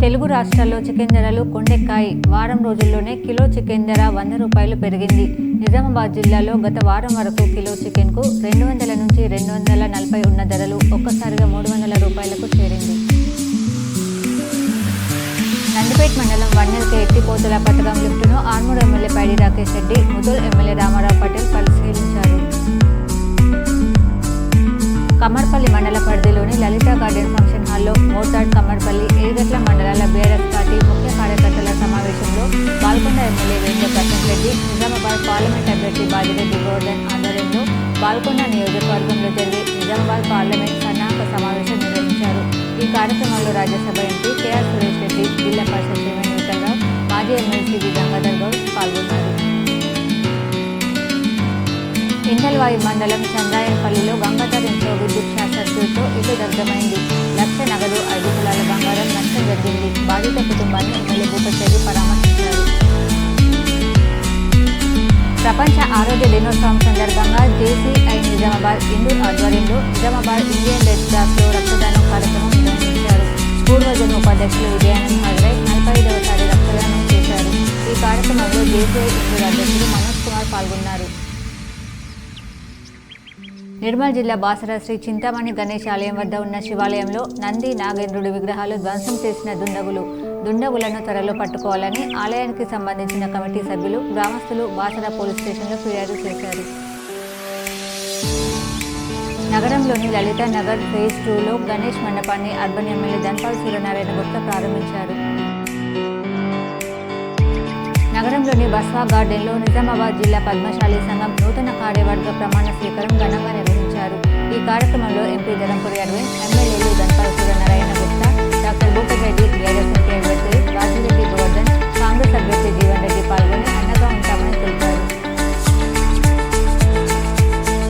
తెలుగు రాష్ట్రాల్లో చికెన్ ధరలు కొండెక్కాయి. వారం రోజుల్లోనే కిలో చికెన్ ధర 100 రూపాయలు పెరిగింది. నిజామాబాద్ జిల్లాలో గత వారం వరకు కిలో చికెన్కు 200 నుంచి 240 ఉన్న ధరలు ఒక్కసారిగా 300 రూపాయలకు చేరింది. నందిపేట్ మండలం వన్నెల్కే ఎత్తిపోతల పథకం లిఫ్టును ఆర్మూర్ ఎమ్మెల్యే పైడి రాకేష్ రెడ్డి, ముదోల్ ఎమ్మెల్యే రామారావు పటేల్ పరిశీలించారు. కమ్మర్పల్లి మండల పరిధిలోని లలిత గార్డెన్ ఫంక్షన్ హాల్లో మోతాడ్, కమ్మర్పల్లి, ఏగట్ల మండలాల బీఆర్ఎస్ పార్టీ ముఖ్య కార్యకర్తల సమావేశంలో బాల్కొండ ఎమ్మెల్యే వేంద్ర ప్రసాద్ రెడ్డి, నిజామాబాద్ పార్లమెంట్ అభ్యర్థి బాజిరెడ్డి గోవర్ధన్ ఆధ్వర్యంలో బాల్కొండ నియోజకవర్గంలో జరిగే నిజామాబాద్ పార్లమెంట్ సన్నాహక సమావేశం నిర్వహించారు. ఈ కార్యక్రమంలో రాజ్యసభ ఎంపీ కేఆర్ సురేష్ రెడ్డి, జిల్లా పరిషత్ చైర్మన్ వెంకటరావు, మాజీ ఎమ్మెల్సీ వి గంగాధర్ గౌడ్ పాల్గొన్నారు. ఇందల్వాయి మండలం చంద్రాయనపల్లిలో గంగాధర్ ఇంట్లో విద్యుత్ షార్ట్ సర్క్యూట్తో ఇల్లు దగ్ధమైంది. 1,00,000 నగదు, 5 తులాల బంగారం నష్టం జరిగింది. బాధిత కుటుంబాన్ని ఎమ్మెల్యే భూపతిరెడ్డి పరామర్శించారు. ప్రపంచ ఆరోగ్య దినోత్సవం సందర్భంగా జేసీఐ నిజామాబాద్ ఇందూర్ ఆధ్వర్యంలో నిజామాబాద్ ఇండియన్ రెడ్ క్రాస్లో రక్తదానం కార్యక్రమం నిర్వహించారు. పూర్వజన ఉపాధ్యక్షులు విజయానంద్ హాజరై 45వసారి రక్తదానం చేశారు. ఈ కార్యక్రమంలో జేసీఐ ఇందూర్ అధ్యక్షులు మనోజ్ కుమార్ పాల్గొన్నారు. నిర్మల్ జిల్లా బాసర శ్రీ చింతామణి గణేష్ ఆలయం వద్ద ఉన్న శివాలయంలో నంది, నాగేంద్రుడి విగ్రహాలు ధ్వంసం చేసిన దుండగులను త్వరలో పట్టుకోవాలని ఆలయానికి సంబంధించిన కమిటీ సభ్యులు, గ్రామస్తులు బాసర పోలీస్ స్టేషన్లో ఫిర్యాదు చేశారు. నగరంలోని లలిత నగర్ ఫేజ్ 2లో గణేష్ మండపాన్ని అర్బన్ ఎమ్మెల్యే ధన్పాల్ సూర్యనారాయణ గుప్తా ప్రారంభించారు. నగరంలోని బస్వా గార్డెన్లో నిజామాబాద్ జిల్లా పద్మశాలి సంఘం నూతన కార్యవర్గ ప్రమాణ స్వీకారం ఘనంగా నిర్వహించారు. ఈ కార్యక్రమంలో ఎంపీ ధరంపూరి అరవింద్, ఎమ్మెల్యేలు ధన్పాల్